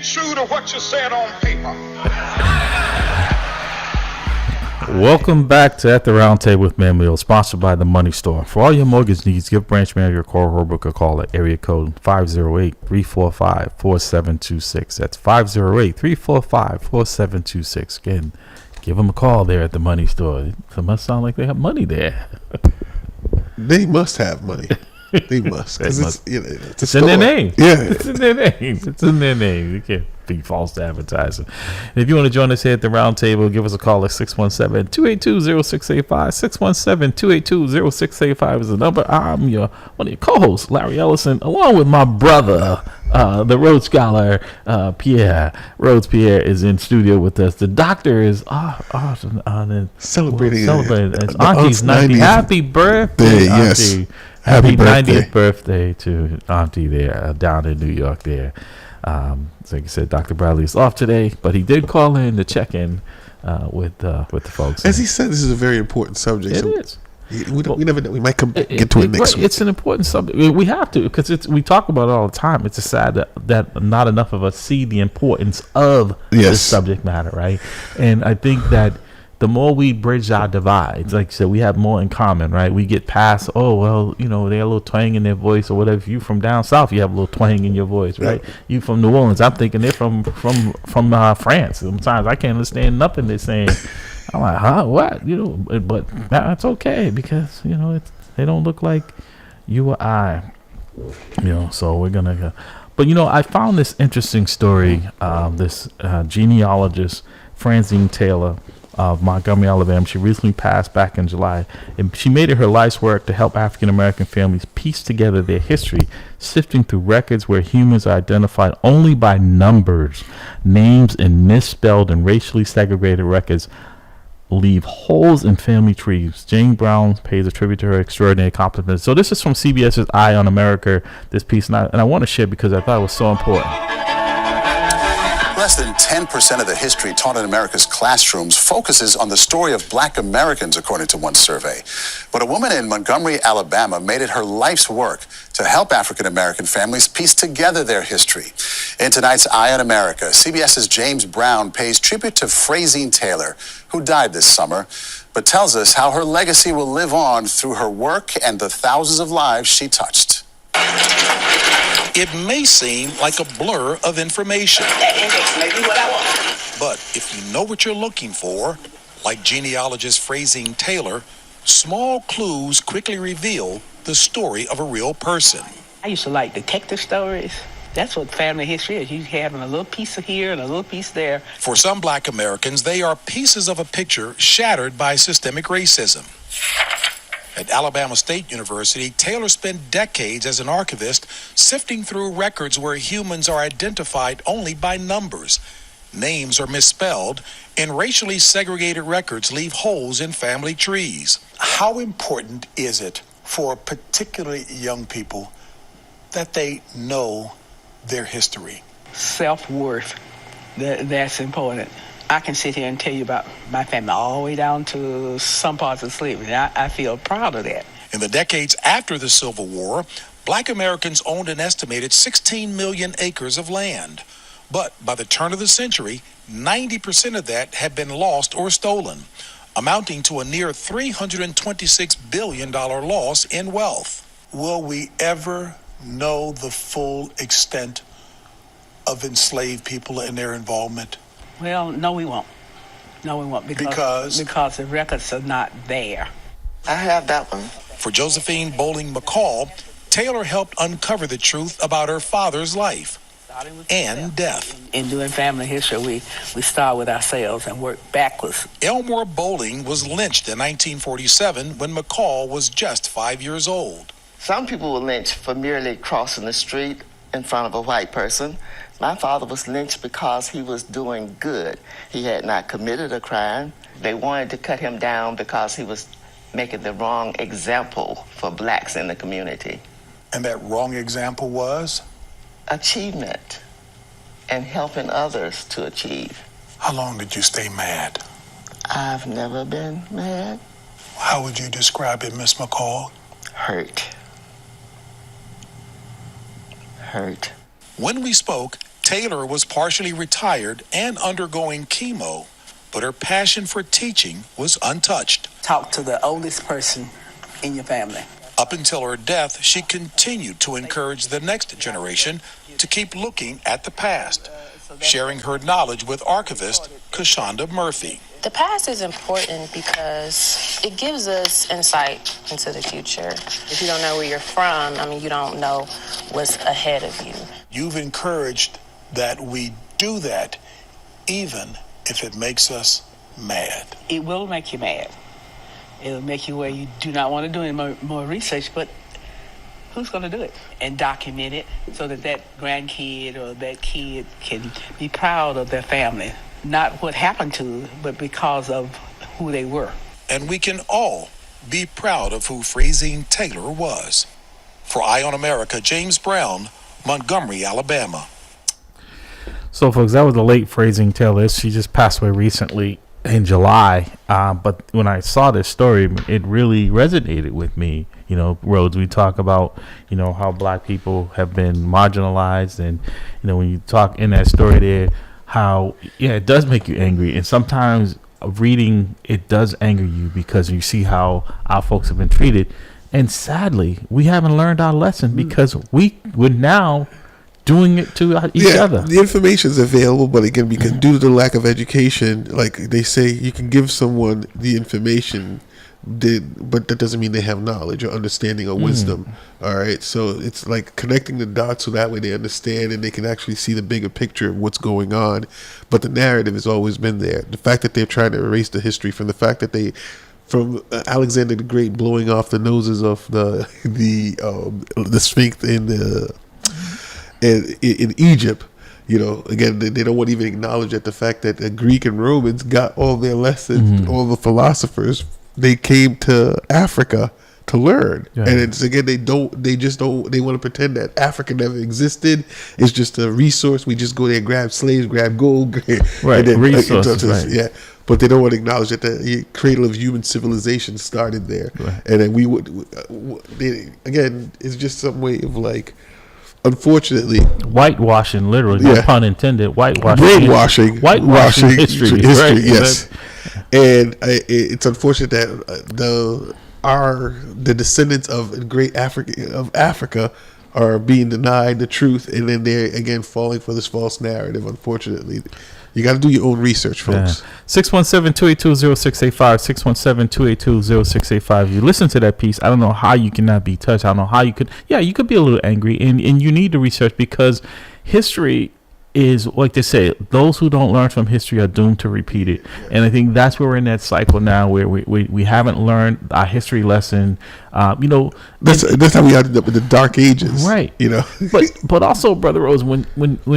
true to what you said on paper. Welcome back to At the Round Table with MAMLEO, sponsored by The Money Store. For all your mortgage needs, give branch manager Cora Holbrook a call at area code 508-345-4726. That's 508-345-4726. Again, give them a call there at The Money Store. It must sound like they have money there. They must have money. They must. Because it's in their name. Yeah. It's in their name. It's in their name. You can't be false advertising. And if you want to join us here at the round table, give us a call at 617-282-0685. 617-282-0685 is the number. I'm one of your co-hosts, Larry Ellison, along with my brother, the Rhodes Scholar, Pierre. Rhodes Pierre is in studio with us. The doctor is celebrating his auntie's 90th. Happy birthday, yes. Auntie. Happy 90th birthday to Auntie there, down in New York there. Like I said, Dr. Bradley is off today, but he did call in to check in with the folks. As he said, this is a very important subject. It is. We never know. We might get to it next week. It's an important subject. We have to, because we talk about it all the time. It's just sad that not enough of us see the importance of this subject matter, right? And I think that the more we bridge our divides, like I said, we have more in common, right? We get past, they have a little twang in their voice or whatever. If you from down south, you have a little twang in your voice, right? Yeah. You from New Orleans, I'm thinking they're from France. Sometimes I can't understand nothing they're saying. I'm like, huh, what? But that's okay, because they don't look like you or I. So we're gonna. But I found this interesting story. This genealogist, Francine Taylor, of Montgomery, Alabama. She recently passed back in July, and she made it her life's work to help African American families piece together their history, sifting through records where humans are identified only by numbers. Names in misspelled and racially segregated records leave holes in family trees. Jane Brown pays a tribute to her extraordinary accomplishments. So this is from CBS's Eye on America, this piece, and I want to share because I thought it was so important. Less than 10% of the history taught in America's classrooms focuses on the story of Black Americans, according to one survey. But a woman in Montgomery, Alabama, made it her life's work to help African American families piece together their history. In tonight's Eye on America, CBS's James Brown pays tribute to Francine Taylor, who died this summer, but tells us how her legacy will live on through her work and the thousands of lives she touched. It may seem like a blur of information. That index may be what I want. But if you know what you're looking for, like genealogist Francine Taylor, small clues quickly reveal the story of a real person. I used to like detective stories. That's what family history is. You having a little piece of here and a little piece there. For some Black Americans, they are pieces of a picture shattered by systemic racism. At Alabama State University, Taylor spent decades as an archivist sifting through records where humans are identified only by numbers. Names are misspelled, and racially segregated records leave holes in family trees. How important is it for particularly young people that they know their history? Self-worth, that's important. I can sit here and tell you about my family all the way down to some parts of slavery. I feel proud of that. In the decades after the Civil War, Black Americans owned an estimated 16 million acres of land. But by the turn of the century, 90% of that had been lost or stolen, amounting to a near $326 billion loss in wealth. Will we ever know the full extent of enslaved people and their involvement? Well, no, we won't. No, we won't. Because the records are not there. I have that one. For Josephine Bowling McCall, Taylor helped uncover the truth about her father's life and death. In doing family history, we start with ourselves and work backwards. Elmore Bowling was lynched in 1947 when McCall was just 5 years old. Some people were lynched for merely crossing the street in front of a white person. My father was lynched because he was doing good. He had not committed a crime. They wanted to cut him down because he was making the wrong example for blacks in the community. And that wrong example was? Achievement and helping others to achieve. How long did you stay mad? I've never been mad. How would you describe it, Miss McCall? Hurt. When we spoke, Taylor was partially retired and undergoing chemo, but her passion for teaching was untouched. Talk to the oldest person in your family. Up until her death, she continued to encourage the next generation to keep looking at the past, sharing her knowledge with archivist Kashonda Murphy. The past is important because it gives us insight into the future. If you don't know where you're from, you don't know what's ahead of you. You've encouraged that we do that even if it makes us mad. It will make you mad. It'll make you where you do not want to do any more research, but who's going to do it? And document it so that that grandkid or that kid can be proud of their family. Not what happened to, but because of who they were. And we can all be proud of who Fraisine Taylor was. For Eye on America, James Brown, Montgomery, Alabama. So, folks, that was the late Fraisine Taylor. She just passed away recently in July. But when I saw this story, it really resonated with me. You know, Rhodes, we talk about, you know, how black people have been marginalized. And, you know, when you talk in that story there, how, yeah, it does make you angry. And sometimes reading it does anger you because you see how our folks have been treated. And sadly, we haven't learned our lesson because we're now doing it to each other. The information is available, but again, because due to the lack of education, like they say, you can give someone the information, but that doesn't mean they have knowledge or understanding or wisdom. All right, so it's like connecting the dots so that way they understand and they can actually see the bigger picture of what's going on. But the narrative has always been there. The fact that they're trying to erase the history from the fact that from Alexander the Great blowing off the noses of the Sphinx in Egypt, you know, again, they don't want to even acknowledge that the fact that the Greek and Romans got all their lessons, all the philosophers, they came to Africa to learn. Yeah. And it's, again, they want to pretend that Africa never existed. It's just a resource. We just go there, grab slaves, grab gold. Right, and then, resources, right. Yeah. But they don't want to acknowledge that the cradle of human civilization started there. Right. And then again, it's just some way of like, unfortunately, whitewashing, literally, no pun intended, whitewashing history, right? Yes. And it's unfortunate that the descendants of great Africa are being denied the truth, and then they're again falling for this false narrative. Unfortunately, you got to do your own research, folks. 617-282-0685, 617-282-0685. You listen to that piece. I don't know how you cannot be touched. I don't know how you could. Yeah, you could be a little angry, and you need to research because history is, like they say, those who don't learn from history are doomed to repeat it. And I think that's where we're in that cycle now where we haven't learned our history lesson. You know, that's how we ended up in the dark ages, right? You know, but also, Brother Rose, when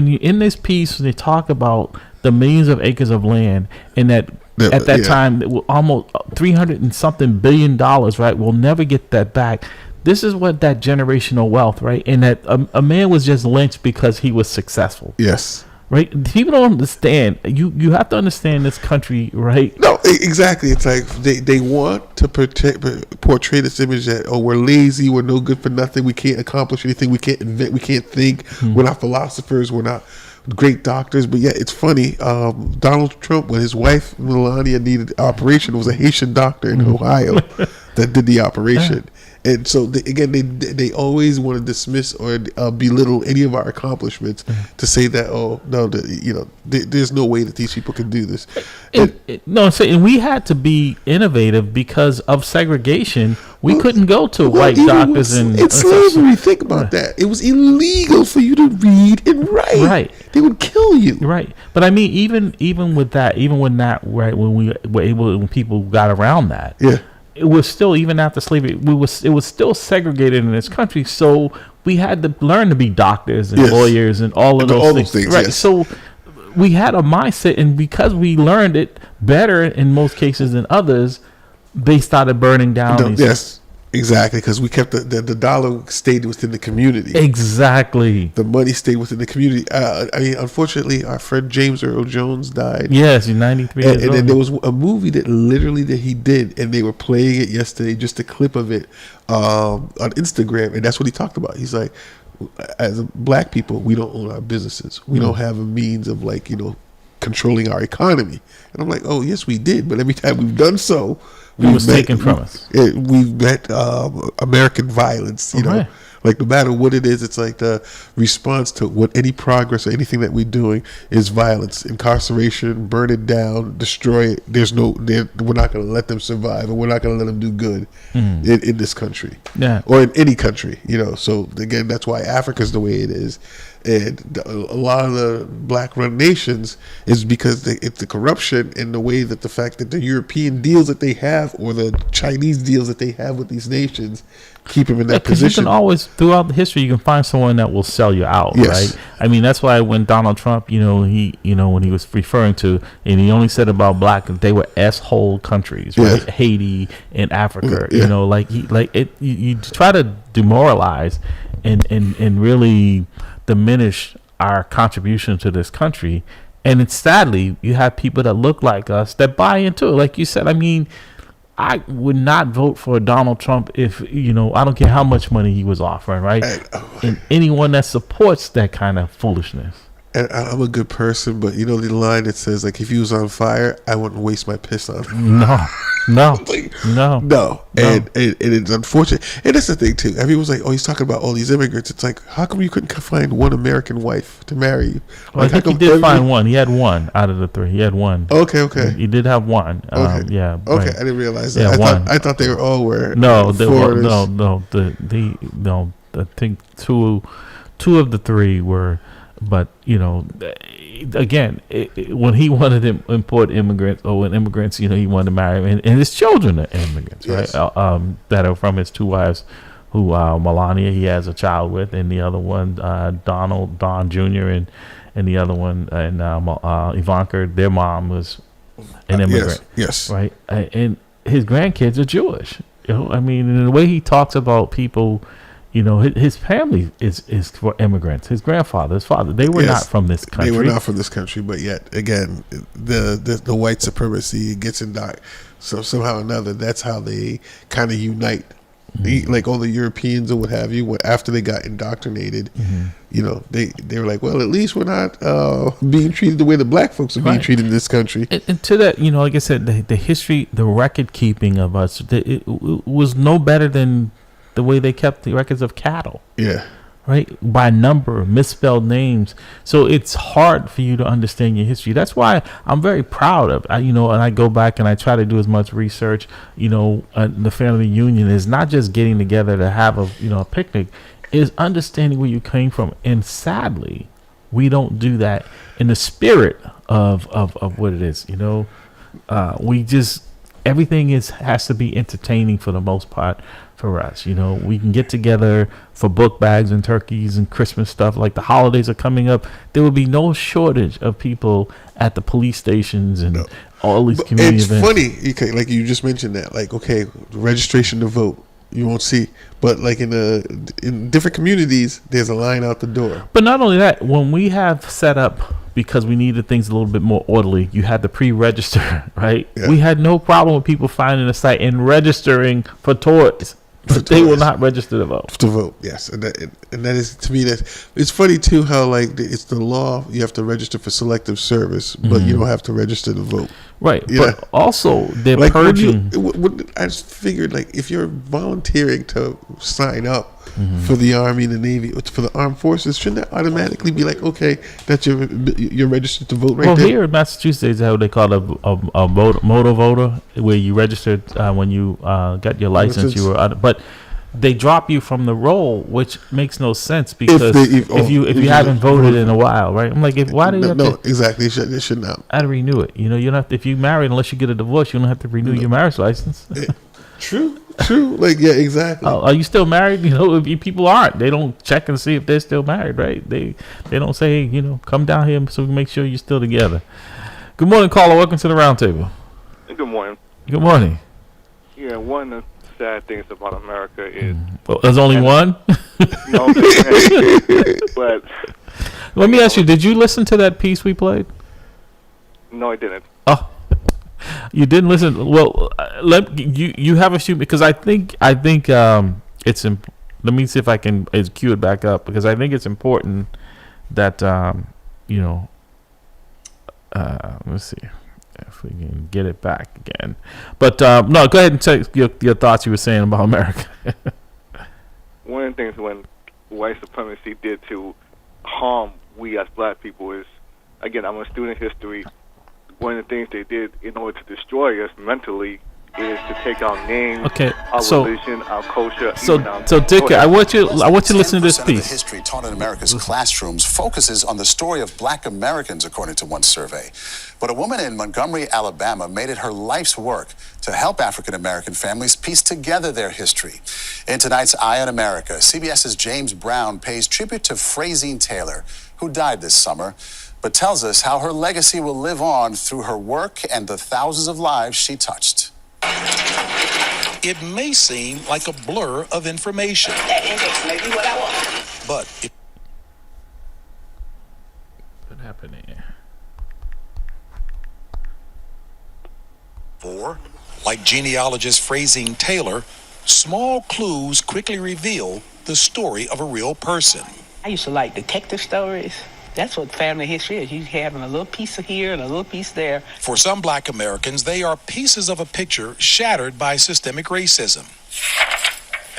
you in this piece, they talk about the millions of acres of land, and that at that time, almost $300 and something billion, right? We'll never get that back. This is what that generational wealth, right? And that a man was just lynched because he was successful. Yes. Right? People don't understand. You have to understand this country, right? No, exactly. It's like they want to portray this image that, oh, we're lazy, we're no good for nothing, we can't accomplish anything, we can't invent, we can't think, we're not philosophers, we're not great doctors. But yeah, it's funny. Donald Trump, when his wife Melania needed an operation, it was a Haitian doctor in Ohio that did the operation. And so they always want to dismiss or belittle any of our accomplishments to say that, oh no, there's no way that these people can do this. And we had to be innovative because of segregation. We couldn't go to white doctors and slavery. Think about that. It was illegal for you to read and write. Right, they would kill you. Right, but I mean, even with that, right, when we were able, when people got around that, it was still, even after slavery, it was still segregated in this country. So we had to learn to be doctors and lawyers and all of those things. Right. Yes. So we had a mindset, and because we learned it better in most cases than others, they started burning down. Exactly, because we kept the dollar stayed within the community. Exactly, the money stayed within the community. I mean, unfortunately, our friend James Earl Jones died. Yes, he's 93 years old. And then there was a movie that he did, and they were playing it yesterday, just a clip of it on Instagram, and that's what he talked about. He's like, as black people, we don't own our businesses. We don't have a means of controlling our economy. And I'm like, oh yes, we did. But every time we've done so, it was taken from us. We've met American violence. You know, like no matter what it is, it's like the response to what any progress or anything that we're doing is violence, incarceration, burn it down, destroy it. We're not going to let them survive, and we're not going to let them do good in this country, or in any country. You know, so again, that's why Africa's the way it is. And a lot of the black-run nations is because it's the corruption and the way that the fact that the European deals that they have or the Chinese deals that they have with these nations keep them in that position. You can always, throughout the history, you can find someone that will sell you out, right? I mean, that's why when Donald Trump, when he was referring to, and he only said about black, they were S-hole countries, right? Haiti and Africa, you try to demoralize and really diminish our contribution to this country, and it's sadly you have people that look like us that buy into it. Like you said, I mean, I would not vote for Donald Trump if I don't care how much money he was offering, right? And anyone that supports that kind of foolishness. And I'm a good person, but the line that says, like, if he was on fire, I wouldn't waste my piss on him. No. And it's unfortunate. And that's the thing, too. Everyone's like, oh, he's talking about all these immigrants. It's like, how come you couldn't find one American wife to marry you? Well, I think he did find one. He had one out of the three. He had one. Okay. He did have one. Okay. Yeah. Okay, right. I didn't realize that. Yeah, I thought they were all were. No, they were. No. I think two of the three were. But again, when he wanted to import immigrants, or when immigrants, he wanted to marry him, and his children are immigrants, right? That are from his two wives, who Melania he has a child with, and the other one Don Jr. and the other one and Ivanka, their mom was an immigrant, yes, right? And his grandkids are Jewish. I mean, in the way he talks about people. His family is for immigrants. His grandfather, his father, they were not from this country. They were not from this country, but yet again, the white supremacy gets in dark. So somehow or another, that's how they kind of unite. Like all the Europeans or what have you, after they got indoctrinated, they were like, well, at least we're not being treated the way the black folks are being treated in this country. And to that, like I said, the history, the record keeping of us, it was no better than the way they kept the records of cattle. Yeah. Right? By number, misspelled names. So it's hard for you to understand your history. That's why I'm very proud of, and I go back and I try to do as much research. The family reunion is not just getting together to have a picnic, is understanding where you came from. And sadly, we don't do that in the spirit of what it is. We just, everything has to be entertaining for the most part. For us, we can get together for book bags and turkeys and Christmas stuff. Like the holidays are coming up, there will be no shortage of people at the police stations and all these community events. It's funny, like you just mentioned that. Like, okay, registration to vote, you won't see, but like in different communities, there's a line out the door. But not only that, when we have set up, because we needed things a little bit more orderly, you had to pre-register, right? Yeah. We had no problem with people finding a site and registering for toys. But they will not register to vote. To vote, yes, and that is, to me, that it's funny too how like it's the law. You have to register for selective service, but you don't have to register to vote. Right, but also they're like purging. I just figured, like, if you're volunteering to sign up for the Army and the Navy, for the Armed Forces, shouldn't that automatically be like, okay, that you're registered to vote right there? Well, here in Massachusetts, how they call it a motor voter, where you registered when you got your license. You were, but they drop you from the roll, which makes no sense because if you haven't voted in a while, right? I'm like, why do you have to? Exactly, they should not. I had to renew it. You don't have to, if you married, unless you get a divorce, you don't have to renew your marriage license. True. Like, yeah, exactly. Are you still married? If people aren't, they don't check and see if they're still married, right? They don't say, come down here so we can make sure you're still together. Good morning, caller. Welcome to the roundtable. Good morning. Good morning. Yeah, one of the sad things about America is... Well, there's only one? No, but... Let me ask you, did you listen to that piece we played? No, I didn't. Oh. You didn't listen. Well, you have a shoot, because I think it's let me see if I can cue it back up, because I think it's important that let's see if we can get it back again. But no, go ahead and say your thoughts you were saying about America. One of the things when white supremacy did to harm we as black people is, again, I'm a student of history. One of the things they did in order to destroy us mentally is to take our names, our religion, our culture. So Dick, I want you to listen to this piece. The history taught in America's classrooms focuses on the story of black Americans, according to one survey. But a woman in Montgomery, Alabama, made it her life's work to help African American families piece together their history. In tonight's Eye on America, CBS's James Brown pays tribute to Fraysine Taylor, who died this summer, but tells us how her legacy will live on through her work and the thousands of lives she touched. It may seem like a blur of information. That index may be what I want. But what happened here? Like genealogist Fraysine Taylor, small clues quickly reveal the story of a real person. I used to like detective stories. That's what family history is. You having a little piece of here and a little piece there. For some black Americans, they are pieces of a picture shattered by systemic racism.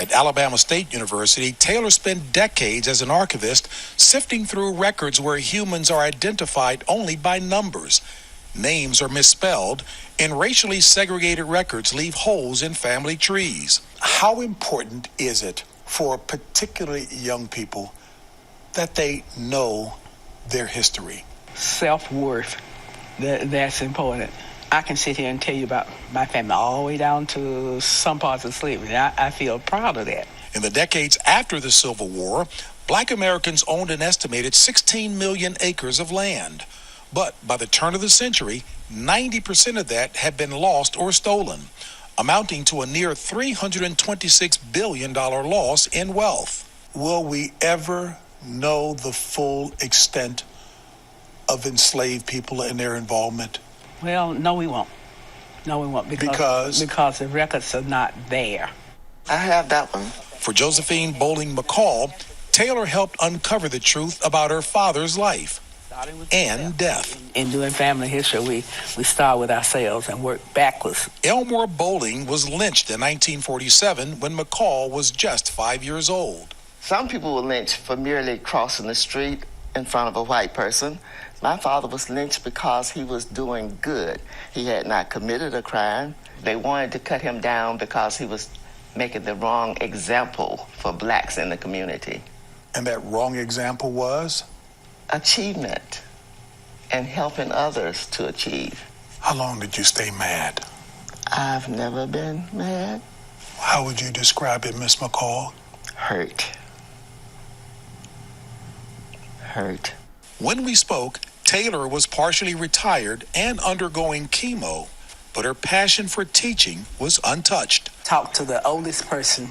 At Alabama State University, Taylor spent decades as an archivist sifting through records where humans are identified only by numbers. Names are misspelled, and racially segregated records leave holes in family trees. How important is it for particularly young people that they know their history? Self-worth, that's important. I can sit here and tell you about my family all the way down to some parts of slavery. I feel proud of that. In the decades after the Civil War, black Americans owned an estimated 16 million acres of land. But by the turn of the century, 90% of that had been lost or stolen, amounting to a near $326 billion loss in wealth. Will we ever know the full extent of enslaved people and their involvement? Well, no, we won't. No, we won't. Because the records are not there. I have that one. For Josephine Bowling McCall, Taylor helped uncover the truth about her father's life and death. In doing family history, we start with ourselves and work backwards. Elmore Bowling was lynched in 1947 when McCall was just 5 years old. Some people were lynched for merely crossing the street in front of a white person. My father was lynched because he was doing good. He had not committed a crime. They wanted to cut him down because he was making the wrong example for blacks in the community. And that wrong example was? Achievement and helping others to achieve. How long did you stay mad? I've never been mad. How would you describe it, Miss McCall? Hurt. When we spoke, Taylor was partially retired and undergoing chemo, but her passion for teaching was untouched. Talk to the oldest person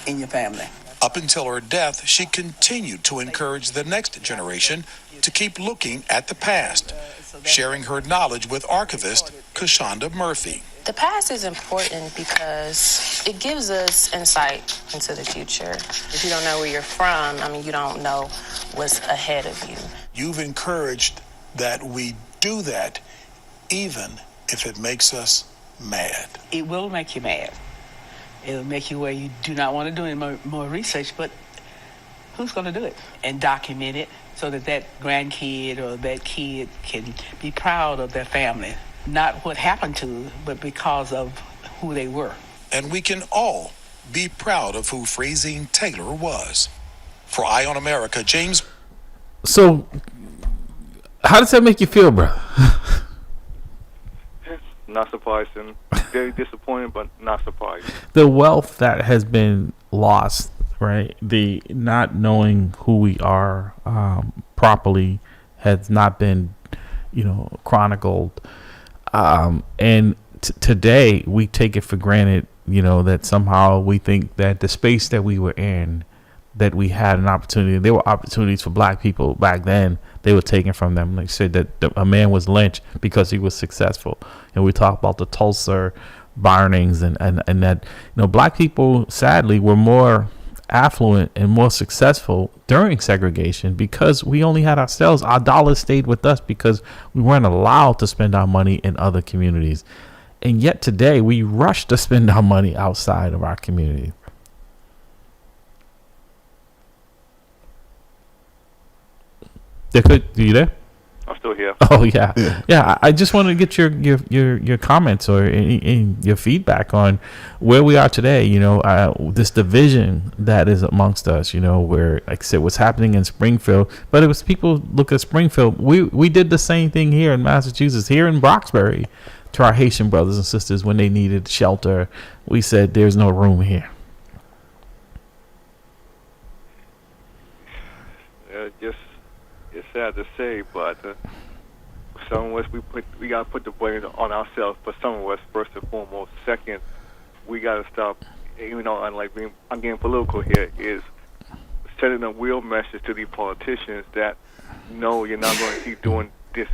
in your family. Up until her death, she continued to encourage the next generation to keep looking at the past, sharing her knowledge with archivist Kashonda Murphy. The past is important because it gives us insight into the future. If you don't know where you're from, you don't know what's ahead of you. You've encouraged that we do that even if it makes us mad. It will make you mad. It'll make you where you do not want to do any more research, but who's going to do it? And document it so that grandkid or that kid can be proud of their family. Not what happened to them, but because of who they were. And we can all be proud of who Fraysine Taylor was. For Eye on America, James. So, how does that make you feel, bro? Not surprising. Very disappointed, but not surprised. The wealth that has been lost, right? The not knowing who we are properly has not been, chronicled. And today we take it for granted, that somehow we think that the space that we were in, that we had an opportunity. There were opportunities for black people back then. They were taken from them. They said that a man was lynched because he was successful. And we talk about the Tulsa burnings and that, black people sadly were more affluent and more successful during segregation because we only had ourselves. Our dollars stayed with us because we weren't allowed to spend our money in other communities. And yet today we rush to spend our money outside of our community. Are you there? I'm still here. Oh yeah. I just wanted to get your comments or your feedback on where we are today. This division that is amongst us. Where, like I said, what's happening in Springfield, but it was people look at Springfield. We did the same thing here in Massachusetts, here in Roxbury, to our Haitian brothers and sisters when they needed shelter. We said there's no room here. It's sad to say, but some of us we gotta put the blame on ourselves. But some of us, first and foremost, second, we gotta stop. I'm getting political here. Is sending a real message to these politicians that no, you're not going to keep doing this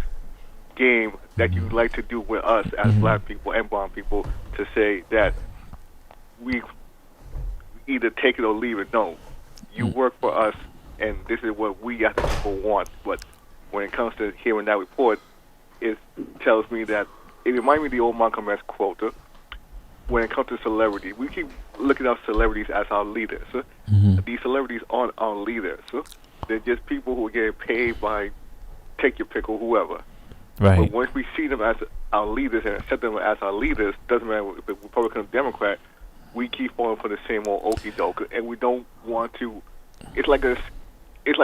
game that you like to do with us as black people and brown people, to say that we either take it or leave it. No, you work for us. And this is what we as people want. But when it comes to hearing that report, it tells me that it reminds me of the old Malcolm X quote. When it comes to celebrity, we keep looking at celebrities as our leaders. These celebrities aren't our leaders. They're just people who are getting paid by take your pick or whoever. Right. But once we see them as our leaders and accept them as our leaders, doesn't matter if it's Republican or Democrat, we keep falling for the same old okie doke, and we don't want to. It's like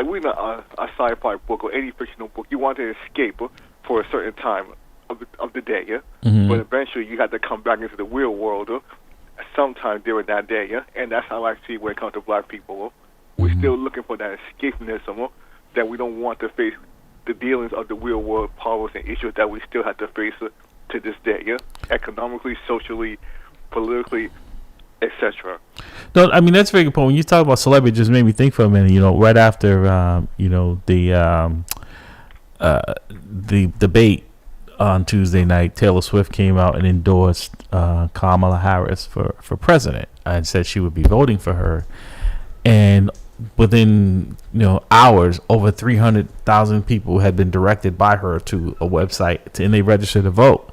we're in a sci-fi book or any fictional book. You want to escape for a certain time of the day, but eventually you have to come back into the real world sometime during that day, and that's how I see when it comes to black people. We're still looking for that escapism that we don't want to face the dealings of the real world problems and issues that we still have to face to this day, economically, socially, politically, etc. No, I mean that's a very good point. When you talk about celebrity, it just made me think for a minute. Right after the debate on Tuesday night, Taylor Swift came out and endorsed Kamala Harris for president and said she would be voting for her. And within hours, over 300,000 people had been directed by her to a website and they registered to vote.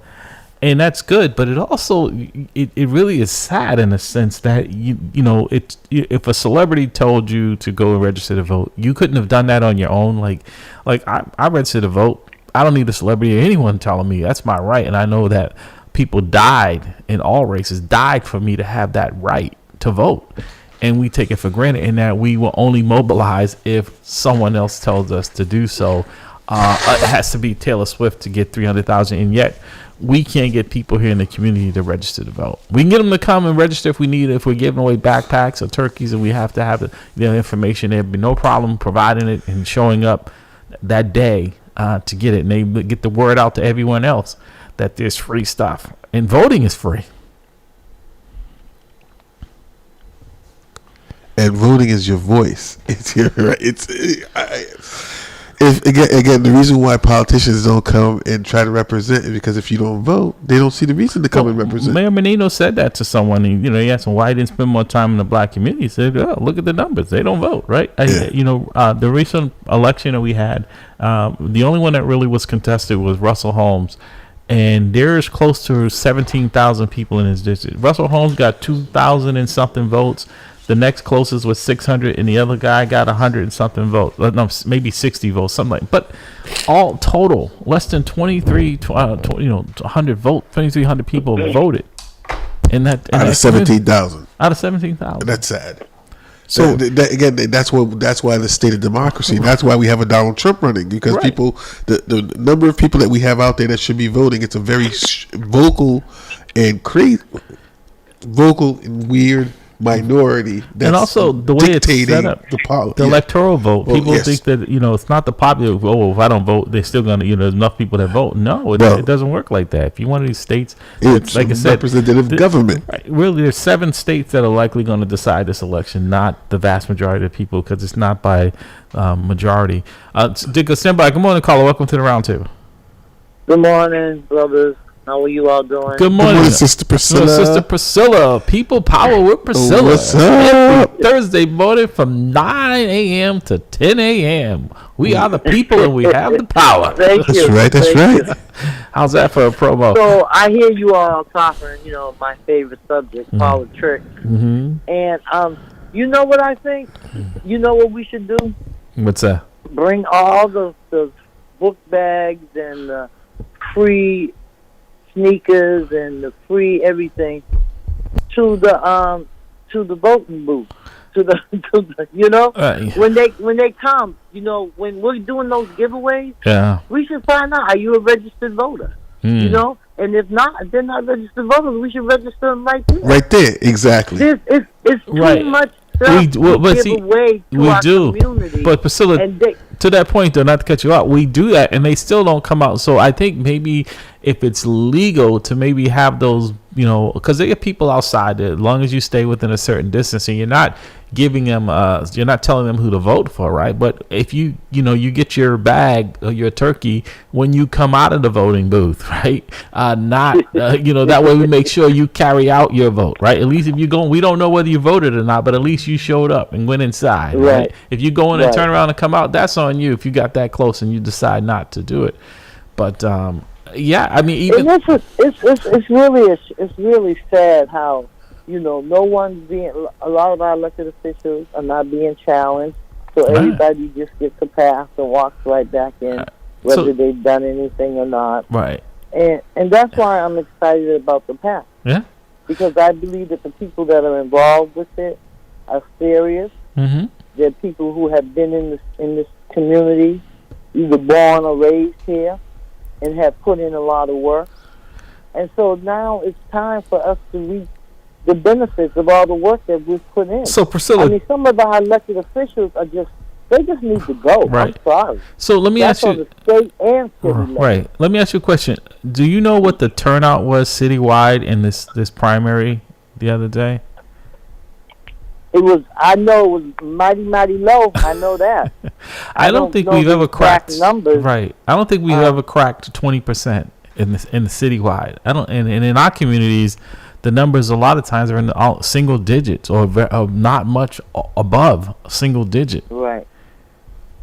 And that's good, but it also it really is sad in a sense that if a celebrity told you to go and register to vote, you couldn't have done that on your own. Like I registered to vote. I don't need a celebrity or anyone telling me that's my right, and I know that people died in all races, died for me to have that right to vote, and we take it for granted, and that we will only mobilize if someone else tells us to do so. It has to be Taylor Swift to get 300,000, and yet we can't get people here in the community to register to vote. We can get them to come and register if we need it. If we're giving away backpacks or turkeys and we have to have the information, there'd be no problem providing it and showing up that day to get it. And they get the word out to everyone else that there's free stuff. And voting is free. And voting is your voice. It's your right. If again, the reason why politicians don't come and try to represent is because if you don't vote, they don't see the reason to come and represent. Mayor Menino said that to someone. And, he asked him why he didn't spend more time in the black community. He said, "Oh, look at the numbers. They don't vote, right?" The recent election that we had, the only one that really was contested was Russell Holmes, and there's close to 17,000 people in his district. Russell Holmes got 2,000 and something votes. The next closest was 600, and the other guy got 100 and something votes. No, maybe 60 votes, something like that. But all total, less than 100 votes, 2,300 people voted. Out of 17,000. Out of 17,000. That's sad. So that's why the state of democracy. That's why we have a Donald Trump running, because people, the number of people that we have out there that should be voting, it's a very vocal and weird minority that's and also the way it's set up, the electoral vote. People think that it's not the popular vote. Oh, if I don't vote, they're still gonna there's enough people that vote. No, it doesn't work like that. If you're one of these states, it's like I said, representative government. Right, really, there's 7 states that are likely going to decide this election, not the vast majority of people, because it's not by majority. Dick, stand by. Good morning, caller. Welcome to the roundtable. Good morning, brothers. How are you all doing? Good morning, Sister Priscilla. Sister Priscilla. People Power with Priscilla. What's up? Every Thursday morning from 9 a.m. to 10 a.m. We are the people and we have the power. Thank you. That's right. How's that for a promo? So I hear you all talking, my favorite subject, politics. Mm-hmm. And you know what I think? You know what we should do? What's that? Bring all the book bags and the free sneakers and the free everything to the voting booth. To the when they come, when we're doing those giveaways, we should find out, are you a registered voter? And if not, if they're not registered voters, we should register them right there. Right there, exactly. It's too much stuff to give away to our community. But Priscilla, to that point, though, not to cut you out, we do that, and they still don't come out. So I think maybe if it's legal to maybe have those, because they get people outside, as long as you stay within a certain distance, and you're not giving them, you're not telling them who to vote for, right? But if you get your bag or your turkey when you come out of the voting booth, right? That way we make sure you carry out your vote, right? At least if you go, we don't know wwhether you voted or not, but at least you showed up and went inside, right? If you go in and turn around and come out, that's on you. If you got that close and you decide not to do it, but I mean, even it's really sad how no one's a lot of our elected officials are not being challenged, so everybody just gets a pass and walks right back in, whether they've done anything or not. Right. And that's why I'm excited about the pass. Yeah. Because I believe that the people that are involved with it are serious. Mm-hmm. They're people who have been in this community, either born or raised here, and have put in a lot of work. And so now it's time for us to reap the benefits of all the work that we've put in. So, Priscilla, I mean, some of our elected officials they just need to go. Right. I'm sorry. So let me ask you. On the state and city level. Right. Let me ask you a question. Do you know what the turnout was citywide in this primary the other day? I know it was mighty, mighty low. I know that. I don't think we've ever cracked numbers. Right. I don't think we've ever cracked 20% in the citywide. And in our communities, the numbers a lot of times are in the single digits or not much above single digit. Right.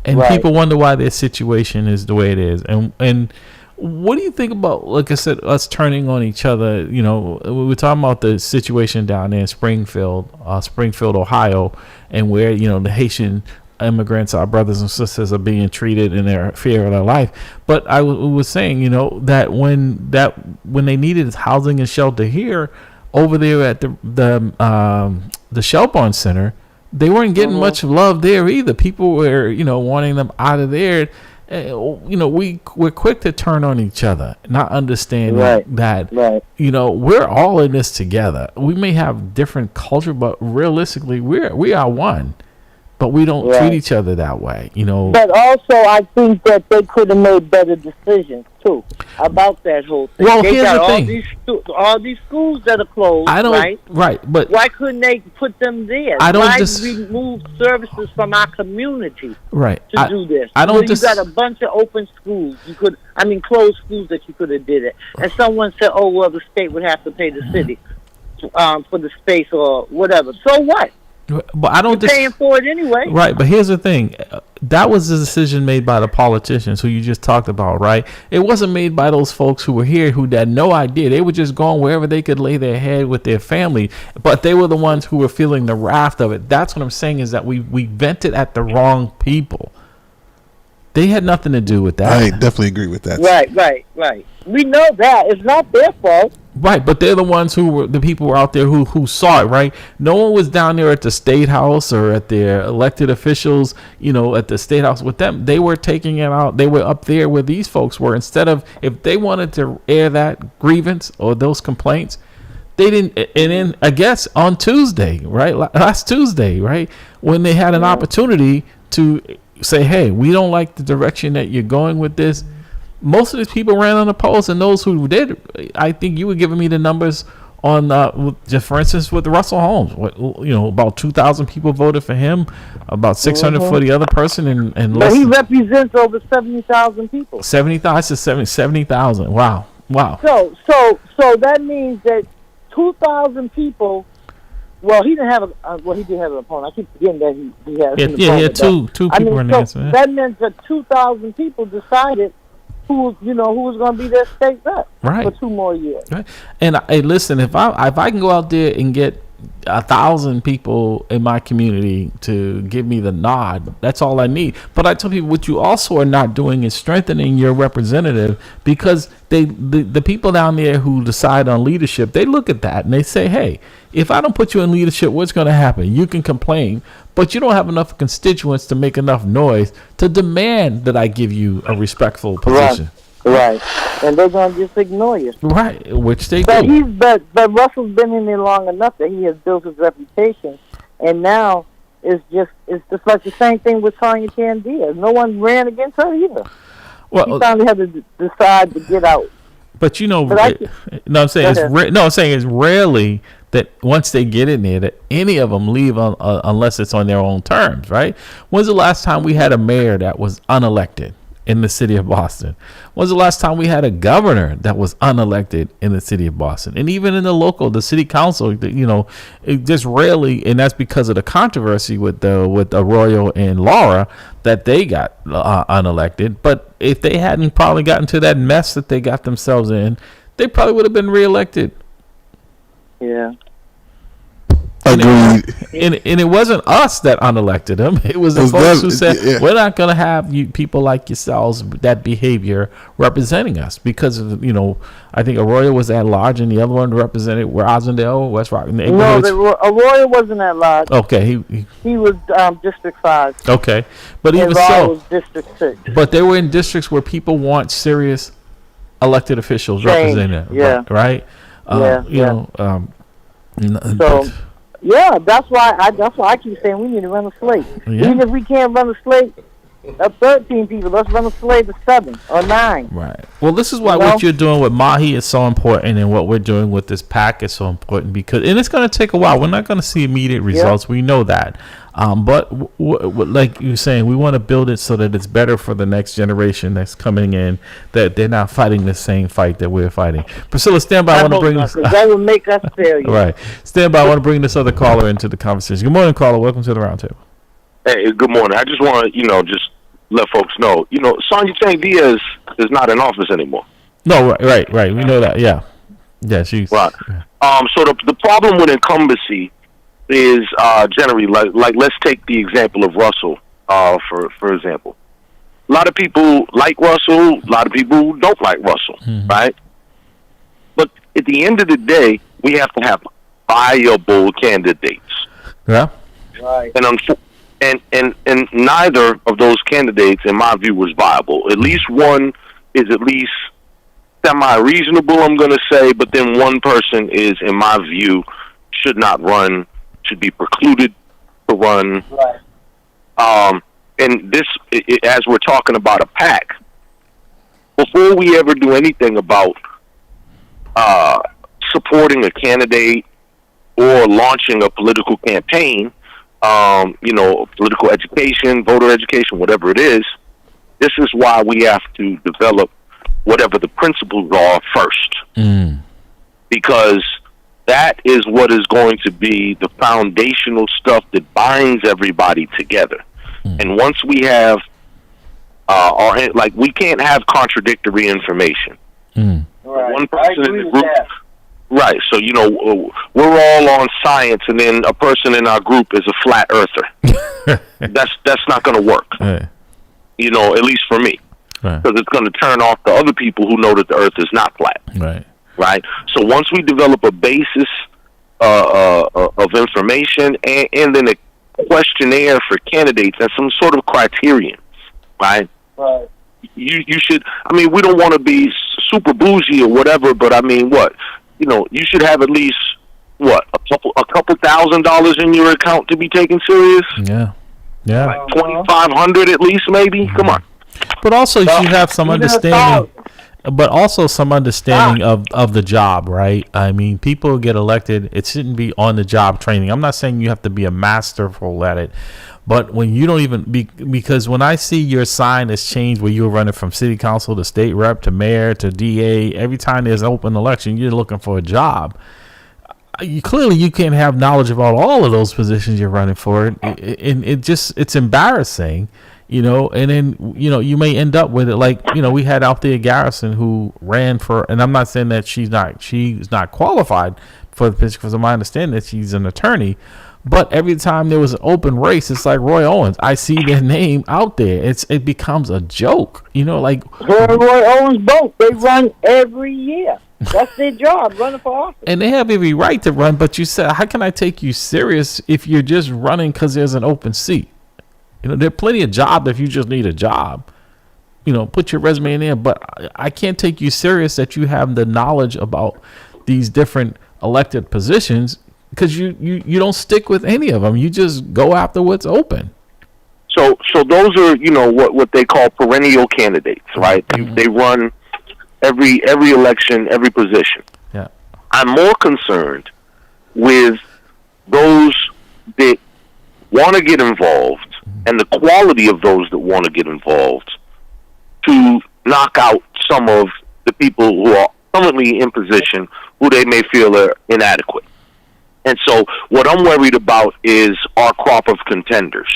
And people wonder why their situation is the way it is. And what do you think about, like I said, us turning on each other? We were talking about the situation down there in Springfield, Ohio, and where, the Haitian immigrants, our brothers and sisters, are being treated in their fear of their life. But I was saying, that when they needed housing and shelter here, over there at the Shelburne Center, they weren't getting much love there either. People were, wanting them out of there. We're quick to turn on each other, not understanding that we're all in this together. We may have different culture, but realistically, we are one. But we don't treat each other that way, But also, I think that they could have made better decisions too about that whole thing. Well, they here's got the thing. all these schools that are closed. But why couldn't they put them there? Why remove services from our community? To do this. You got a bunch of open schools. Closed schools that you could have did it. And someone said, "Oh well, the state would have to pay the city for the space or whatever." So what? But I don't. You're paying for it anyway. Right, but here's the thing: that was the decision made by the politicians who you just talked about, right? It wasn't made by those folks who were here who had no idea. They were just going wherever they could lay their head with their family, but they were the ones who were feeling the wrath of it. That's what I'm saying, is that we vented at the wrong people. They had nothing to do with that. I definitely agree with that. Right. We know that. It's not their fault. Right, but they're the ones the people were out there who saw it, right? No one was down there at the State House or at their elected officials, at the State House with them. They were taking it out. They were up there where these folks were. Instead of, if they wanted to air that grievance or those complaints, they didn't. And then I guess on Tuesday, right? Last Tuesday, right? When they had an opportunity to say, hey, we don't like the direction that you're going with this. Most of these people ran unopposed, and those who did, I think you were giving me the numbers on, just for instance, with Russell Holmes. About 2,000 people voted for him, about 600 for the other person, and but he represents over 70,000 people. 70,000. 70,000. Wow. Wow. So that means that 2,000 people. Well, he didn't have he did have an opponent. I keep forgetting that he had an opponent. Yeah, he had two people running against him. That meant that 2,000 people decided who was going to be their state rep for 2 more years. Right. And hey, listen, if I can go out there and get 1,000 people in my community to give me the nod, that's all I need. But I tell people, what you also are not doing is strengthening your representative, because the people down there who decide on leadership, they look at that and they say, hey, if I don't put you in leadership, what's going to happen? You can complain, but you don't have enough constituents to make enough noise to demand that I give you a respectful position. Right. And they're going to just ignore you. Right, which they do. But Russell's been in there long enough that he has built his reputation, and now it's just like the same thing with Sonia Candia. No one ran against her either. Well, he finally had to decide to get out. But I'm saying it's rarely that once they get in there that any of them leave unless it's on their own terms, right? When's the last time we had a mayor that was unelected in the city of Boston? When's the last time we had a governor that was unelected in the city of Boston? And even in the city council, it just rarely, and that's because of the controversy with Arroyo and Laura, that they got unelected. But if they hadn't probably gotten to that mess that they got themselves in, they probably would have been reelected. Yeah. Agreed. And it wasn't us that unelected them. It was the folks who said, we're not going to have people like yourselves, that behavior representing us. Because, I think Arroyo was at large and the other one represented Rosendale, West Rock. No, Arroyo wasn't at large. Okay. He was District 5. Okay. But even so, was District 6. But they were in districts where people want serious elected officials representing them. Yeah. Right? Yeah, that's why I keep saying we need to run a slate. Yeah. Even if we can't run a slate of 13 people, let's run a slate of 7 or 9. Right. Well, this is why what you're doing with Mahi is so important, and what we're doing with this PAC is so important, and it's going to take a while. We're not going to see immediate results. Yeah. We know that. But like you're saying, we want to build it so that it's better for the next generation that's coming in, that they're not fighting the same fight that we're fighting. Priscilla, stand by. I want to bring this. That will make us failure. Right. Stand by. I want to bring this other caller into the conversation. Good morning, caller. Welcome to the roundtable. Hey, good morning. I just want to, just let folks know, Sonia Diaz is not in office anymore. No, right. We know that. Yeah. Yeah, she's right. So the problem with incumbency is generally like let's take the example of Russell for example. A lot of people like Russell, a lot of people don't like Russell, right? But at the end of the day, we have to have viable candidates. Yeah. Right. And neither of those candidates, in my view, was viable. At least one is at least semi-reasonable, I'm going to say, but then one person is, in my view, should not run, should be precluded to run. Right. And this, as we're talking about a PAC, before we ever do anything about supporting a candidate or launching a political campaign, political education, voter education, whatever it is, this is why we have to develop whatever the principles are first. Because that is what is going to be the foundational stuff that binds everybody together. And once we have we can't have contradictory information. Right. One person in the group, right? So we're all on science, and then a person in our group is a flat earther. That's not going to work. Right. At least for me, because it's going to turn off the other people who know that the earth is not flat. Right. So once we develop a basis of information and then a questionnaire for candidates and some sort of criterion, right? Right. You should. We don't want to be super bougie or whatever, but you should have at least a couple $1,000 in your account to be taken serious. Yeah. Like 2,500 at least, maybe. Come on. But also, you should have some understanding but also some understanding of the job, right? I mean, people get elected. It shouldn't be on the job training. I'm not saying you have to be a masterful at it, but when you don't even because when I see your sign has changed where you're running from city council to state rep to mayor to DA, every time there's an open election, you're looking for a job. You can't have knowledge about all of those positions you're running for, and it's embarrassing. And then, you may end up with it like, we had Althea Garrison who ran for, and I'm not saying that she's not qualified for the position, because my understanding that she's an attorney, but every time there was an open race, it's like Roy Owens. I see their name out there. It becomes a joke, like Roy Owens both. They run every year. That's their job, running for office. And they have every right to run, but you said, how can I take you serious if you're just running because there's an open seat? There are plenty of jobs if you just need a job. Put your resume in there. But I can't take you serious that you have the knowledge about these different elected positions because you don't stick with any of them. You just go after what's open. So those are what they call perennial candidates, right? Mm-hmm. They run every election, every position. Yeah. I'm more concerned with those that want to get involved and the quality of those that want to get involved to knock out some of the people who are currently in position who they may feel are inadequate. And so what I'm worried about is our crop of contenders.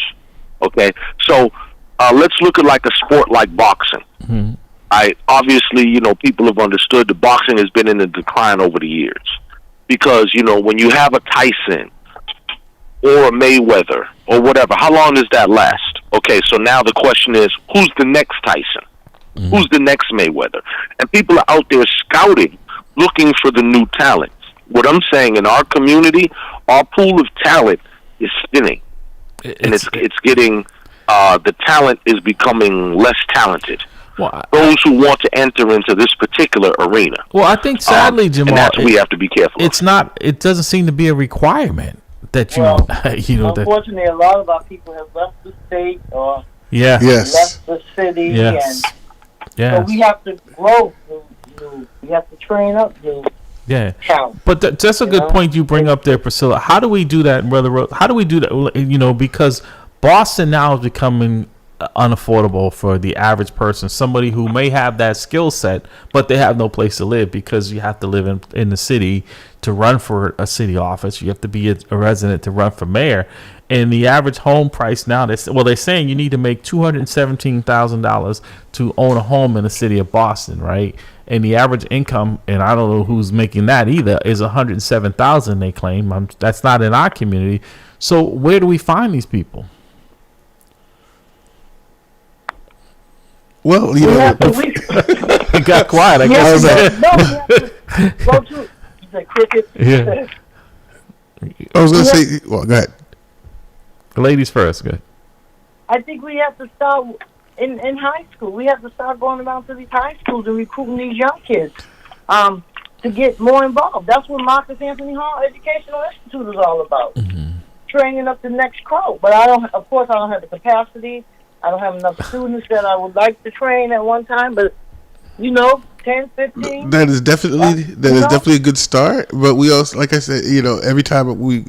Okay? So let's look at like a sport like boxing. Mm-hmm. Obviously, people have understood that boxing has been in a decline over the years because, when you have a Tyson or a Mayweather or whatever, how long does that last? Okay, so now the question is, who's the next Tyson? Mm-hmm. Who's the next Mayweather? And people are out there scouting, looking for the new talent. What I'm saying, in our community, our pool of talent is thinning. And it's getting, the talent is becoming less talented. Well, those who want to enter into this particular arena. Well, I think sadly, Jamal, and that's what we have to be careful. It doesn't seem to be a requirement that unfortunately, a lot of our people have left the state or left the city. Yes. And so we have to grow. We have to train up. Talent, but that's a good point you bring up there, Priscilla. How do we do that, Brother Rose? How do we do that? Because Boston now is becoming unaffordable for the average person, somebody who may have that skill set but they have no place to live because you have to live in the city to run for a city office. You have to be a resident to run for mayor, and the average home price now, they're saying you need to make $217,000 to own a home in the city of Boston, right? And the average income, and I don't know who's making that either, is $107,000 they claim. That's not in our community. So where do we find these people? Well, it got quiet. I guess. Go to the cricket. Yeah. I was going to say, well, go ahead. Ladies first. Good. I think we have to start in high school. We have to start going around to these high schools and recruiting these young kids to get more involved. That's what Marcus Anthony Hall Educational Institute is all about. Mm-hmm. Training up the next crow. But I don't have the capacity. I don't have enough students that I would like to train at one time, but 10, 15. That is definitely a good start. But we also, like I said, every time we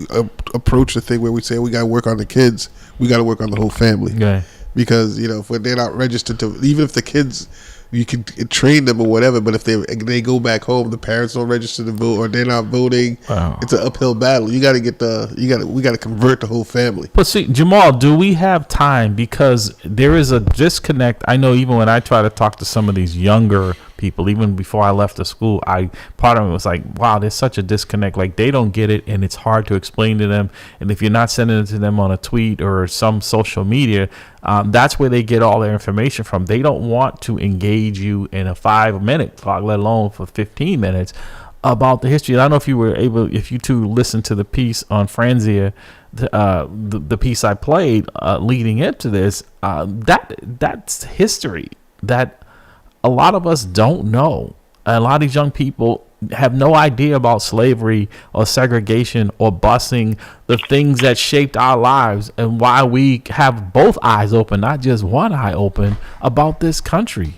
approach the thing where we say we got to work on the kids, we got to work on the whole family. Okay. Because if they're not registered to, even if the kids, you can train them or whatever, but if they go back home, the parents don't register to vote or they're not voting. Wow. It's an uphill battle. We got to convert the whole family. But see, Jamal, do we have time? Because there is a disconnect. I know even when I try to talk to some of these younger people, even before I left the school, part of me was like, wow, there's such a disconnect. Like, they don't get it, and it's hard to explain to them. And if you're not sending it to them on a tweet or some social media, that's where they get all their information from. They don't want to engage you in a 5-minute talk, let alone for 15 minutes about the history. And I don't know if you two listened to the piece on Franzia, the piece I played leading into this. That's history that a lot of us don't know. A lot of these young people have no idea about slavery or segregation or busing, the things that shaped our lives, and why we have both eyes open, not just one eye open, about this country.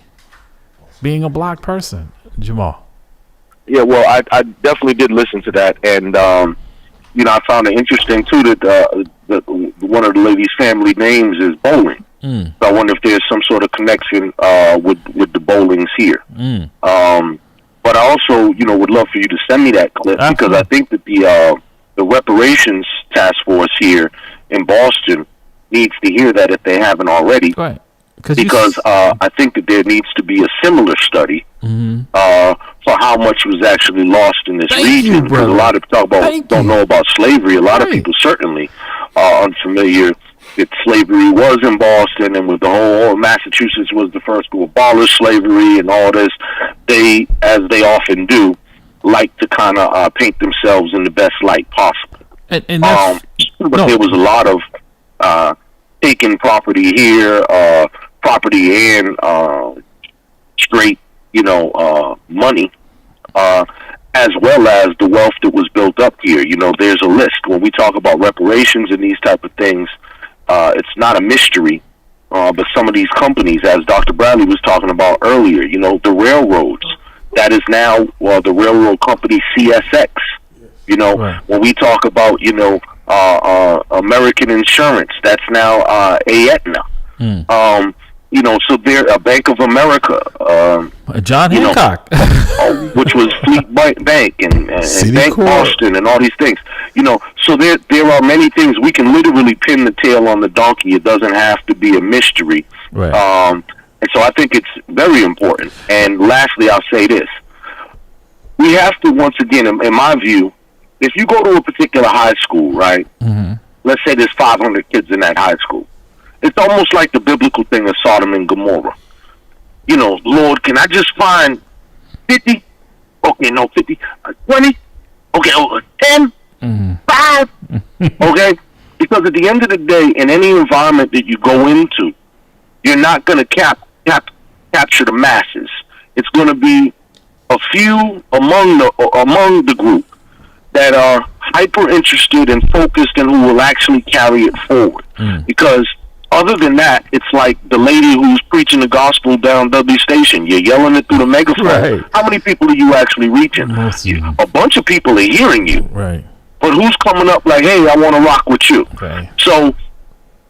being a black person, Jamal. Yeah, well, I definitely did listen to that, and I found it interesting too that one of the lady's family names is Bowling. So I wonder if there's some sort of connection with the Bowlings here. But I also, would love for you to send me that clip because I think that the reparations task force here in Boston needs to hear that if they haven't already. Right. Because I think that there needs to be a similar study for how much was actually lost in this region. Because a lot of people don't know about slavery. A lot of people certainly are unfamiliar that slavery was in Boston, and with the whole Massachusetts was the first to abolish slavery and all this. They, as they often do, like to kind of paint themselves in the best light possible. But there was a lot of taking property here, property and straight, money, as well as the wealth that was built up here. There's a list. When we talk about reparations and these type of things, it's not a mystery, but some of these companies, as Dr. Bradley was talking about earlier, the railroads, that is now the railroad company CSX. When we talk about, American Insurance, that's now Aetna. So they're a Bank of America. John Hancock. Which was Fleet Bank and Bank Boston and all these things. So there are many things. We can literally pin the tail on the donkey. It doesn't have to be a mystery. Right. And so I think it's very important. And lastly, I'll say this. We have to, once again, in my view, if you go to a particular high school, right, let's say there's 500 kids in that high school, it's almost like the biblical thing of Sodom and Gomorrah. Lord, can I just find 50? Okay, no, 50. 20? Okay, 10? 5? Okay? Because at the end of the day, in any environment that you go into, you're not going to capture the masses. It's going to be a few among the group that are hyper interested and focused and who will actually carry it forward. Because other than that, it's like the lady who's preaching the gospel down W Station. You're yelling it through the megaphone. Right. How many people are you actually reaching? A bunch of people are hearing you. Right. But who's coming up like, hey, I want to rock with you? Okay. So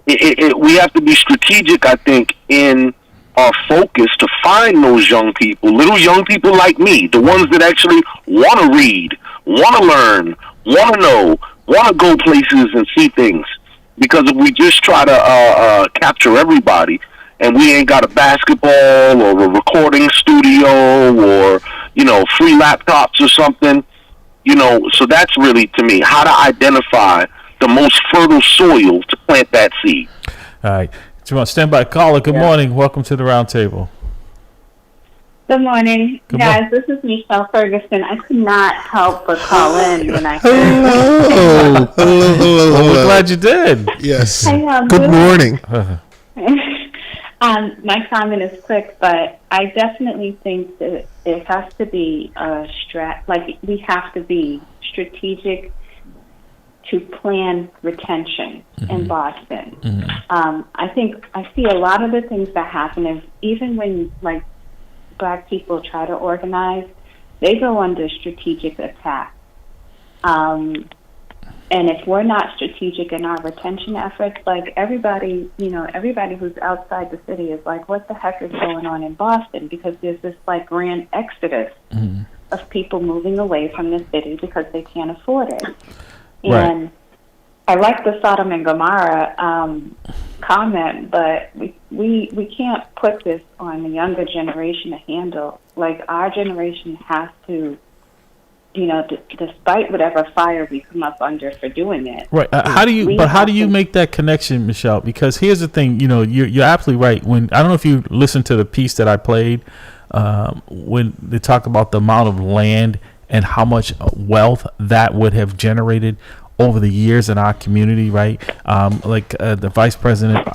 we have to be strategic, I think, in our focus to find those young people, little young people like me, the ones that actually want to read, want to learn, want to know, want to go places and see things. Because if we just try to capture everybody and we ain't got a basketball or a recording studio or, free laptops or something, so that's really, to me, how to identify the most fertile soil to plant that seed. All right. Jamal, stand by. Caller, good morning. Welcome to the round table. Good morning, guys. This is Michelle Ferguson. I could not help but call in when I heard. Hello. Well, we're glad you did. Yes. Good morning. My comment is quick, but I definitely think that it has to be we have to be strategic to plan retention in Boston. I think I see a lot of the things that happen is even when Black people try to organize, they go under strategic attack. And if we're not strategic in our retention efforts, everybody who's outside the city is like, what the heck is going on in Boston? Because there's this grand exodus of people moving away from the city because they can't afford it. Right. And I like the Sodom and Gomorrah comment, but we can't put this on the younger generation to handle. Our generation has to, despite whatever fire we come up under for doing it. Right. How do you make that connection, Michelle? Because here's the thing. You're absolutely right. When I don't know if you listened to the piece that I played, when they talk about the amount of land and how much wealth that would have generated over the years in our community, right? The vice president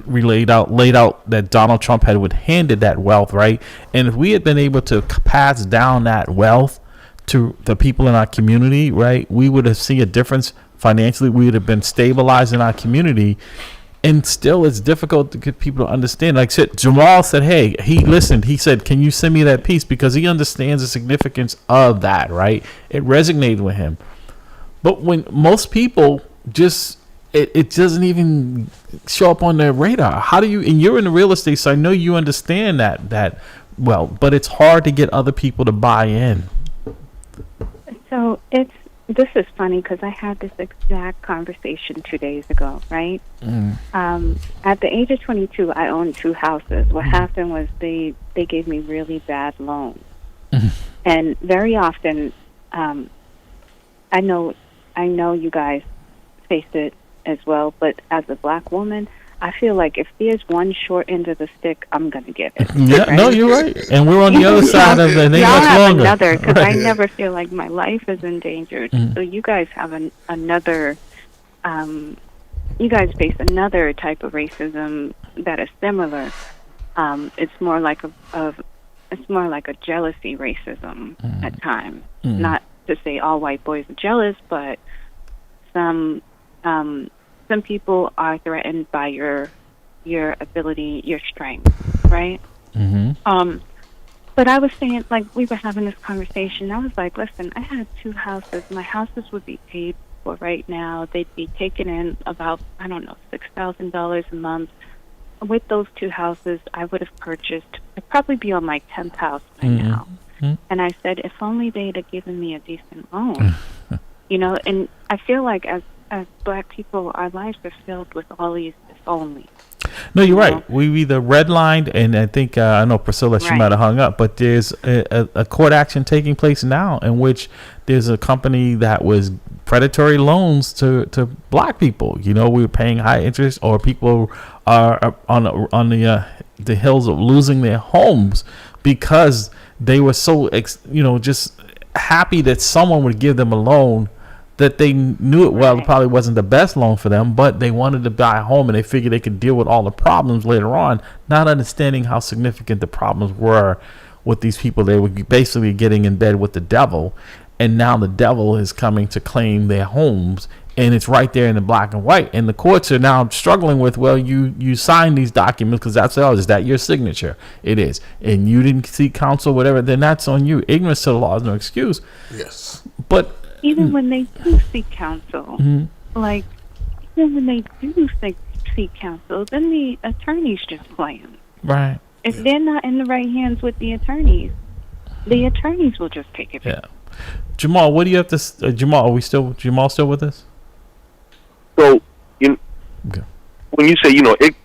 laid out that Donald Trump had handed that wealth, right? And if we had been able to pass down that wealth to the people in our community, right, we would have seen a difference financially. We would have been stabilized in our community. And still, it's difficult to get people to understand. Like Jamal said, hey, he listened. He said, can you send me that piece? Because he understands the significance of that, right? It resonated with him. But when most people just, it doesn't even show up on their radar. How do you, and you're in the real estate, so I know you understand that well, but it's hard to get other people to buy in. So this is funny because I had this exact conversation 2 days ago, right? At the age of 22, I owned 2 houses. What happened was they gave me really bad loans. And very often, I know you guys face it as well, but as a black woman, I feel like if there's one short end of the stick, I'm going to get it. Yeah, right? No, you're right. And we're on the other side of it. Y'all have another, because I never feel like my life is endangered. So you guys have another, you guys face another type of racism that is similar. It's more like a jealousy racism at times. Not to say all white boys are jealous, but some people are threatened by your ability, your strength, right? But I was saying, like, we were having this conversation. I was like, listen, I had 2 houses. My houses would be paid for right now. They'd be taken in about, I don't know, $6,000 a month. With those 2 houses, I would have purchased, I'd probably be on my 10th house by now. And I said, if only they'd have given me a decent loan. And I feel like as black people, our lives are filled with all these if only. No, you're right. We either redlined, and I think I know Priscilla, she might have hung up, but there's a court action taking place now in which there's a company that was predatory loans to black people. We were paying high interest, or people are on the hills of losing their homes because they were so just happy that someone would give them a loan that they knew it well. It probably wasn't the best loan for them, but they wanted to buy a home and they figured they could deal with all the problems later on, not understanding how significant the problems were with these people. They were basically getting in bed with the devil, and now the devil is coming to claim their homes, and it's right there in the black and white. And the courts are now struggling with, well, you signed these documents because that's all. Is that your signature? It is. And you didn't seek counsel, whatever, then that's on you. Ignorance to the law is no excuse. Yes. But even when they do seek counsel, then the attorneys just play them. Right. If they're not in the right hands with the attorneys will just take it. Yeah. Jamal, what do you have to? Jamal, Jamal still with us? So, when you say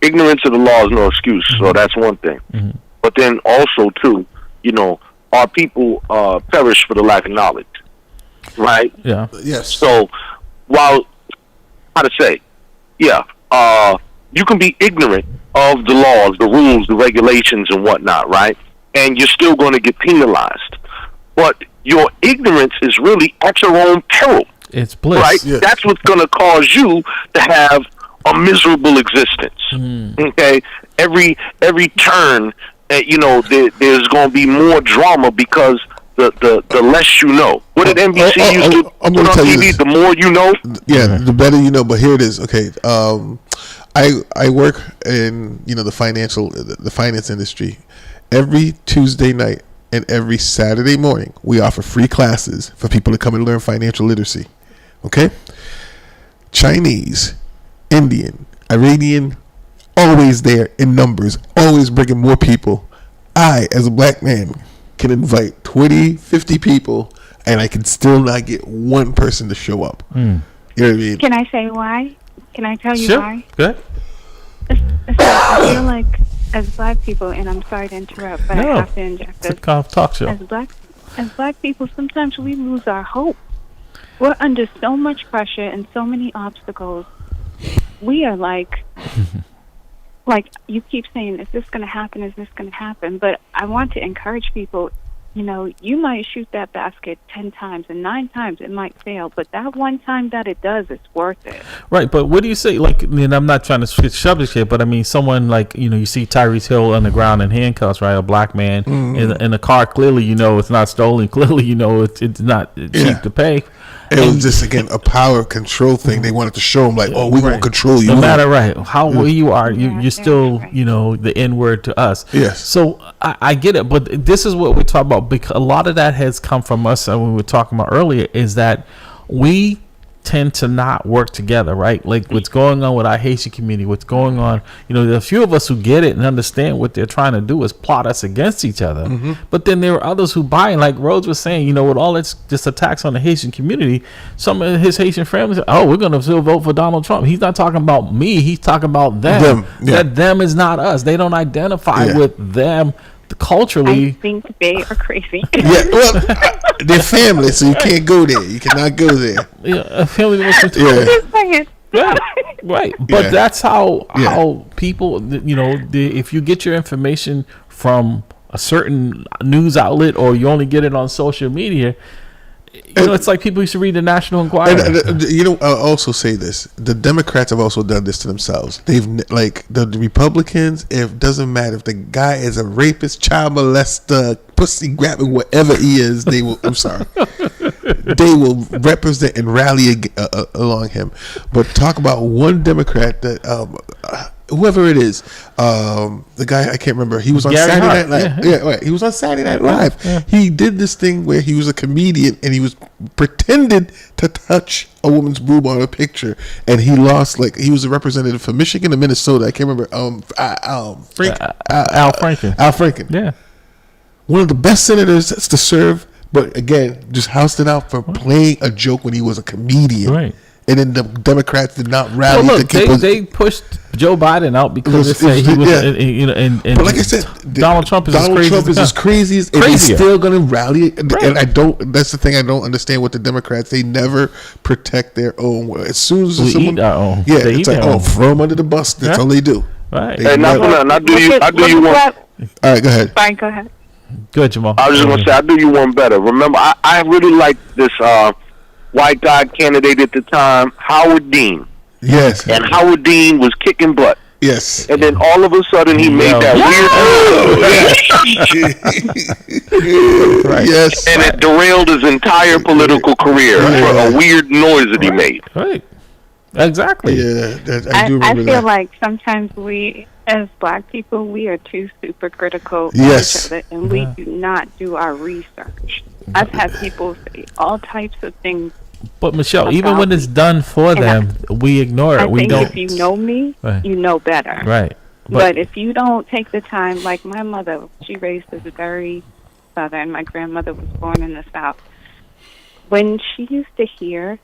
ignorance of the law is no excuse, so that's one thing. But then also too, our people perish for the lack of knowledge. Right? Yeah. Yes. So, you can be ignorant of the laws, the rules, the regulations, and whatnot, right? And you're still going to get penalized. But your ignorance is really at your own peril. It's bliss. Right? Yes. That's what's going to cause you to have a miserable existence. Okay? Every turn, there's going to be more drama because the less you know. What did NBC used to put on TV? The more you know? Yeah, the better you know. But here it is. Okay. I work in, the finance industry. Every Tuesday night and every Saturday morning, we offer free classes for people to come and learn financial literacy. Okay? Chinese, Indian, Iranian, always there in numbers, always bringing more people. I, as a black man, can invite 20, 50 people, and I can still not get one person to show up. You know what I mean? Can I say why? Can I tell you why? Good. I feel like as black people, and I'm sorry to interrupt, but I have to inject this. It's a kind of talk show. As black people, sometimes we lose our hope. We're under so much pressure and so many obstacles. We are like you keep saying, is this going to happen? Is this going to happen? But I want to encourage people, you might shoot that basket 10 times and 9 times it might fail, but that one time that it does, it's worth it. Right. But what do you say? And I'm not trying to switch subjects here, but I mean, someone you see Tyrese Hill on the ground in handcuffs, right? A black man in a car. Clearly, it's not stolen. Clearly, it's not cheap to pay. It was just, again, a power control thing. They wanted to show them, like, oh, we're going to control you. No matter how you are, you're still, the N-word to us. Yes. So I get it, but this is what we talk about, because a lot of that has come from us, and we were talking about earlier, is that we tend to not work together, right? Like what's going on with our Haitian community, what's going on, there are a few of us who get it and understand what they're trying to do is plot us against each other. But then there are others who buy, and like Rhodes was saying, with all this attacks on the Haitian community, some of his Haitian families say, oh, we're going to still vote for Donald Trump. He's not talking about me, he's talking about them. That them is not us. They don't identify with them culturally. I think they are crazy. They're family, so you can't go there. You cannot go there. A family right. But that's how people, if you get your information from a certain news outlet, or you only get it on social media, it's like people used to read the National Enquirer. I'll also say this: the Democrats have also done this to themselves. They've the Republicans. It doesn't matter if the guy is a rapist, child molester, pussy grabbing, whatever he is. They will. I'm sorry. They will represent and rally along him. But talk about one Democrat that. Whoever it is, the guy, I can't remember. He was on Saturday Night Live. Right. He was on Saturday Night Live. He did this thing where he was a comedian and he was pretended to touch a woman's boob on a picture, and he lost. Like, he was a representative for Michigan and Minnesota. I can't remember. Al Franken. Al Franken. Yeah, one of the best senators to serve, but again, just housed out for playing a joke when he was a comedian. Right. And then the Democrats did not rally. Well, look, they pushed Joe Biden out because they said he was, and but like I said, Donald Trump is as crazy as, and he's still going to rally. Right. And I don't. That's the thing. I don't understand with the Democrats. They never protect their own. As soon as someone, eat our own. It's like, throw them under the bus. That's all they do. Right. And I do you one. All right, go ahead. Fine, go ahead. Good, Jamal. I was just going to say, I do you one better. Remember, I really like this. White guy candidate at the time, Howard Dean. Yes. And Howard Dean was kicking butt. Yes. And then all of a sudden he made that weird right. Yes. And it derailed his entire political career for a weird noise that he made. Right. Exactly. Yeah. I do remember I feel like sometimes we, as Black people, we are too super critical of yes. each other, and we do not do our research. I've had people say all types of things. But Michelle, even when it's done for them, we ignore it. We don't. If you know me, you know better. Right. But if you don't take the time, like my mother, she raised us very Southern. My grandmother was born in the South. When she used to hear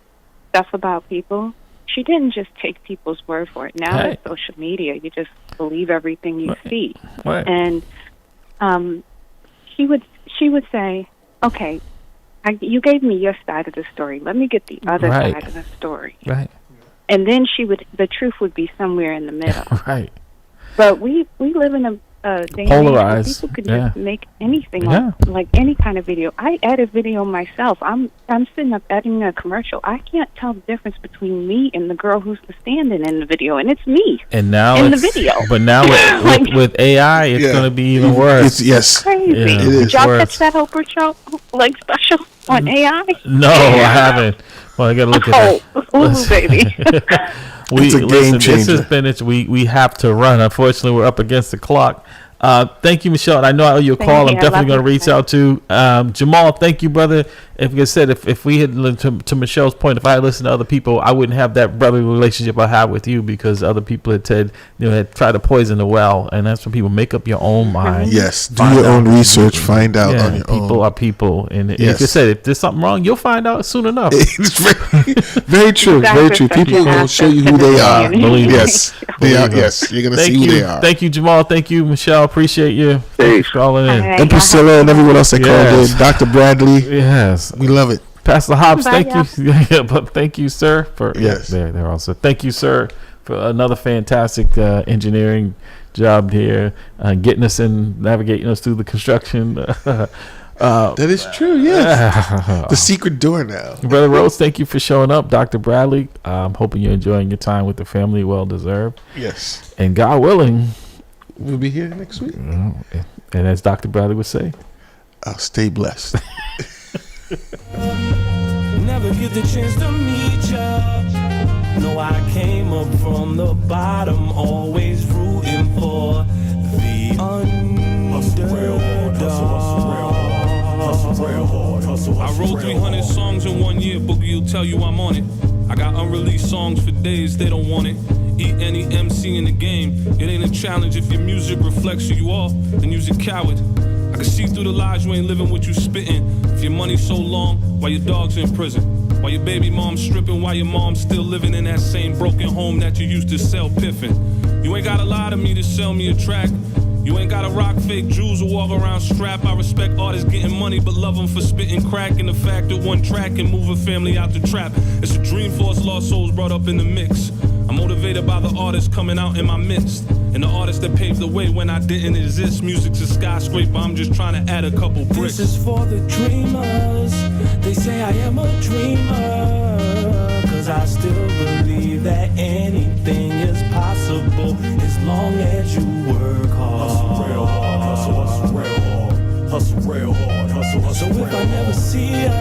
stuff about people, she didn't just take people's word for it. Now with social media, you just believe everything you see. Right. And she would say, okay, you gave me your side of the story. Let me get the other side of the story. Right. And then the truth would be somewhere in the middle. Right. But we live in a day polarized. And age where people can just make anything like any kind of video. I edit video myself. I'm sitting up editing a commercial. I can't tell the difference between me and the girl who's standing in the video, and it's me. And now in the video. But now with AI, it's going to be even worse. It's crazy. Did y'all catch that Oprah show special on AI? No, I haven't. Well, I got to look at that. Ooh, baby. It's a game changer. This has been we have to run. Unfortunately, we're up against the clock. Thank you, Michelle. I know I owe you a call. I'm definitely going to reach out to Jamal. Thank you, brother. If I said, if we had to Michelle's point, if I had listened to other people, I wouldn't have that brotherly relationship I have with you, because other people had said, had tried to poison the well, and that's when people make up your own mind. Yes, do your own research, find out on your own. People are people, and if you said if there's something wrong, you'll find out soon enough. Very true. Very true. People will show you who they are. Believe yes, they are. Yes, you're gonna see who they are. Thank you, Jamal. Thank you, Michelle. Appreciate you. Thanks for calling in. And Priscilla and everyone else that called in. Dr. Bradley. Yes. We love it. Pastor Hobbs, thank you. But thank you, sir, for they're also. Thank you, sir, for another fantastic engineering job here, getting us in, navigating us through the construction. That is true, yes. The secret door now. Brother Rhodes, thank you for showing up. Dr. Bradley, I'm hoping you're enjoying your time with the family, well deserved. Yes. And God willing, we'll be here next week. And as Dr. Bradley would say, I'll stay blessed. Never give get the chance to meet ya. No, I came up from the bottom, always rooting for the underdog. I wrote 300 songs in 1 year, Boogie will tell you I'm on it. I got unreleased songs for days, they don't want it. Eat any MC in the game, it ain't a challenge. If your music reflects who you are, then you's a coward. I can see through the lies, you ain't living what you spitting. If your money's so long, why your dog's in prison? Why your baby mom's stripping, why your mom's still living in that same broken home that you used to sell piffin'? You ain't gotta lie to me to sell me a track. You ain't gotta rock fake jewels or walk around strap. I respect artists getting money, but love them for spitting crack. And the fact that one track can move a family out the trap. It's a dream for us lost souls brought up in the mix. I'm motivated by the artists coming out in my midst, and the artists that paved the way when I didn't exist. Music's a skyscraper, I'm just trying to add a couple bricks. This is for the dreamers. They say I am a dreamer, cause I still believe that anything is possible as long as you work hard. Hustle real hard, hustle real hard. Hustle real hard, hustle so if I never see ya,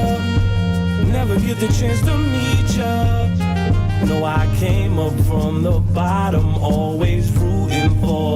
never get the chance to meet ya. No, I came up from the bottom, always rooting for